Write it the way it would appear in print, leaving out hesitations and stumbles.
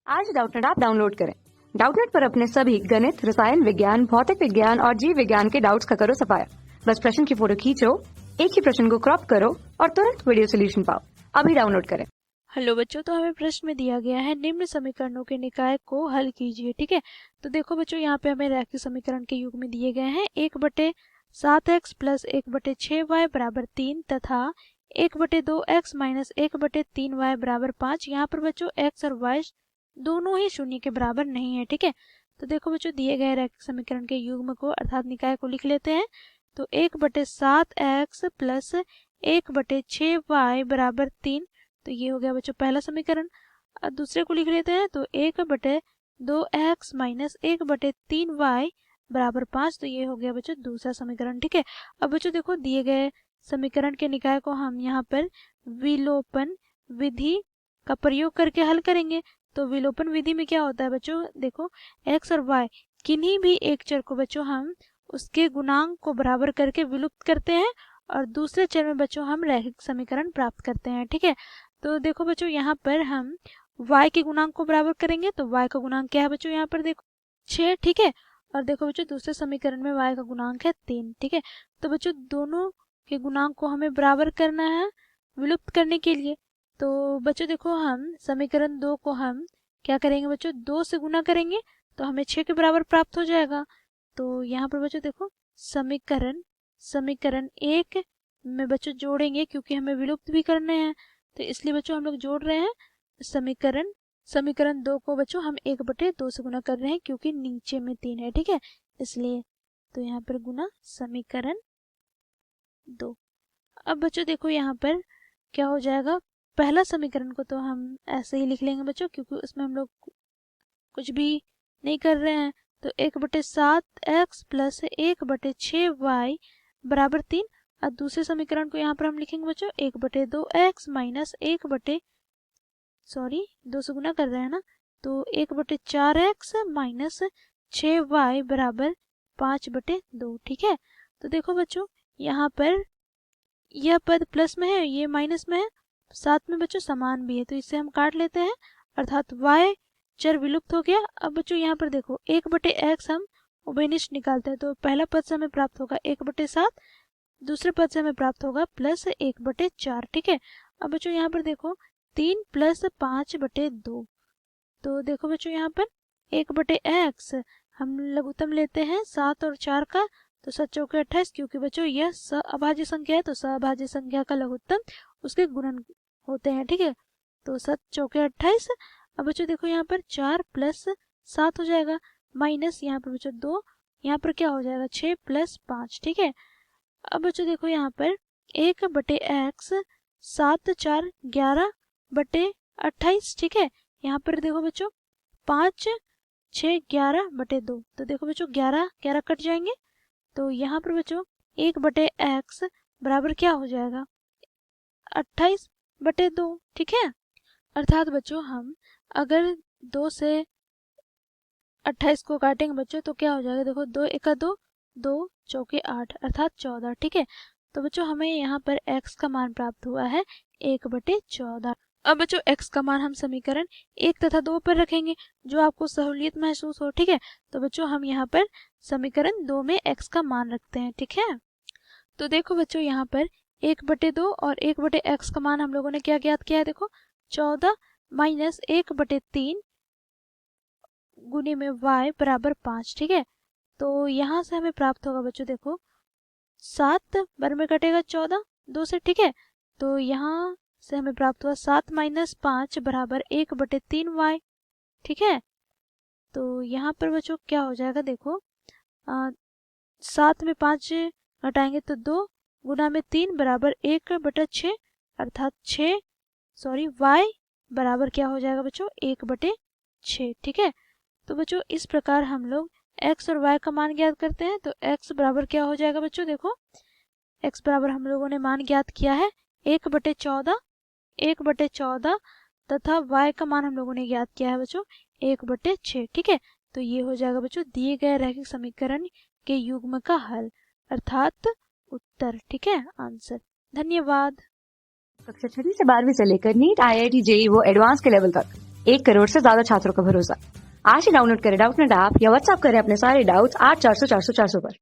आज Doubtnut app download करें। Doubtnut पर अपने सभी गणित, रसायन विज्ञान, भौतिक विज्ञान और जीव विज्ञान के डाउट्स का करो सफाया। बस प्रश्न की फोटो खींचो, एक ही प्रश्न को क्रॉप करो और तुरंत वीडियो सोल्यूशन पाओ। अभी डाउनलोड करें। हेलो बच्चों, तो हमें प्रश्न में दिया गया है निम्न समीकरणों के निकाय को हल कीजिए। ठीक है, तो देखो बच्चों, यहाँ पे हमें रैखिक समीकरण के युग में दिए गए हैं 1/7x प्लस 1/6y बराबर 3 तथा 1/2x माइनस 1/3y बराबर 5। यहाँ पर बच्चों x और y दोनों ही शून्य के बराबर नहीं है। ठीक है, तो देखो बच्चों, दिए गए रैखिक समीकरण के युग्म को अर्थात निकाय को लिख लेते हैं। तो 1/7x प्लस 1/6y बराबर 3, तो ये हो गया बच्चों पहला समीकरण। अब दूसरे को लिख लेते हैं, तो 1/2x माइनस 1/3y बराबर 5, तो ये हो गया बच्चों दूसरा समीकरण। ठीक है, अब बच्चों देखो, दिए गए समीकरण के निकाय को हम यहाँ पर विलोपन विधि का प्रयोग करके हल करेंगे। तो विलोपन विधि में क्या होता है बच्चों, देखो x और y किन्हीं भी एक चर को बच्चों हम उसके गुणांक को बराबर करके विलुप्त करते हैं और दूसरे चर में बच्चों हम रैखिक समीकरण प्राप्त करते हैं। ठीक है, तो देखो बच्चों, यहाँ पर हम y के गुणांक को बराबर करेंगे। तो y का गुणांक क्या है बच्चों, यहाँ पर देखो 6। ठीक है, और देखो बच्चों दूसरे समीकरण में y का गुणांक है 3। ठीक है, तो बच्चों दोनों के गुणांक को हमें बराबर करना है विलुप्त करने के लिए। तो बच्चों देखो, हम समीकरण 2 को हम क्या करेंगे बच्चों, 2 से गुना करेंगे तो हमें 6 के बराबर प्राप्त हो जाएगा। तो यहाँ पर बच्चों देखो, समीकरण 1 में बच्चों जोड़ेंगे क्योंकि हमें विलुप्त भी करने हैं, तो इसलिए बच्चों हम लोग जोड़ रहे हैं समीकरण 2 को बच्चों हम 1/2 से गुना कर रहे हैं क्योंकि नीचे में 3 है। ठीक है, इसलिए तो यहाँ पर गुना समीकरण 2। अब बच्चों देखो, यहाँ पर क्या हो जाएगा, पहला समीकरण को तो हम ऐसे ही लिख लेंगे बच्चों क्योंकि उसमें हम लोग कुछ भी नहीं कर रहे हैं। तो 1/7x प्लस 1/6y बराबर 3। और दूसरे समीकरण को यहाँ पर हम लिखेंगे बच्चों 1/2x माइनस 2 से गुना कर रहे हैं ना, तो 1/4x माइनस 6y बराबर 5/2। ठीक है, तो देखो बच्चों, यहाँ पर यह पद प्लस में है, ये माइनस में है, साथ में बच्चों समान भी है, तो इसे हम काट लेते हैं अर्थात y चर विलुप्त हो गया। अब बच्चों यहाँ पर देखो 1/x हम उभयनिष्ठ निकालते हैं, तो पहला पद से हमें प्राप्त होगा 1/7, दूसरे पद से हमें प्राप्त होगा प्लस 1/4। ठीक है, अब बच्चों यहाँ पर देखो 3 प्लस 5/2, तो देखो बच्चों यहाँ पर 1/x हम लघुत्तम लेते हैं 7 और 4 का, तो 7 चौके 28, क्योंकि बच्चों यह अभाज्य संख्या है तो अभाज्य संख्या का लघुत्तम उसके गुणन होते हैं। ठीक है, तो 7 चौके 28। अब बच्चों देखो, यहाँ पर 4 प्लस 7 हो जाएगा माइनस यहाँ पर बच्चों 2, यहाँ पर क्या हो जाएगा 6 प्लस 5। ठीक है, अब बच्चों देखो यहाँ पर 1/x 7 4 11/28। ठीक है, यहाँ पर देखो बच्चों 5 6 11/2, तो देखो बच्चों 11 11 कट जाएंगे, तो यहाँ पर बच्चों 1/x बराबर क्या हो जाएगा 28/2। ठीक है, अर्थात बच्चों हम अगर 2 से 28 को काटेंगे बच्चों तो क्या हो जाएगा, देखो 2 एका 2, 2 चौके 8 अर्थात 14। ठीक है, तो बच्चों हमें यहाँ पर x का मान प्राप्त हुआ है 1/14। अब बच्चों x का मान हम समीकरण 1 तथा 2 पर रखेंगे, जो आपको सहूलियत महसूस हो। ठीक है, तो बच्चों हम यहाँ पर समीकरण 2 में x का मान रखते हैं। ठीक है, तो देखो बच्चों, यहाँ पर 1/2 और 1/x का मान हम लोगों ने क्या ज्ञात किया है, देखो 14 माइनस 1/3 गुने में y बराबर 5। ठीक है, तो यहाँ से हमें प्राप्त होगा बच्चों, देखो 7 बार में कटेगा 14 2 से। ठीक है, तो यहाँ से हमें प्राप्त हुआ 7 माइनस 5 बराबर 1/3y। ठीक है, तो यहाँ पर बच्चों क्या हो जाएगा, देखो 7 में 5 घटाएंगे तो 2 गुना में 3 बराबर 1/6 अर्थात y बराबर क्या हो जाएगा बच्चों 1/6। ठीक है, तो बच्चों इस प्रकार हम लोग x और y का मान ज्ञात करते हैं। तो x बराबर क्या हो जाएगा बच्चों, देखो x बराबर हम लोगों ने मान ज्ञात किया है 1/14 तथा y का मान हम लोगों ने ज्ञात किया है बच्चों 1/6। ठीक है, तो ये हो जाएगा बच्चों दिए गए रैखिक समीकरण के युग्म का हल अर्थात उत्तर। ठीक है, आंसर। धन्यवाद। कक्षा 6 से 12वीं से लेकर नीट, IIT, JEE वो एडवांस के लेवल तक 1 करोड़ से ज्यादा छात्रों का भरोसा। आज ही डाउनलोड करें डाउटनेट ऐप या व्हाट्सएप करें अपने सारे डाउट्स 8400 400 400 पर।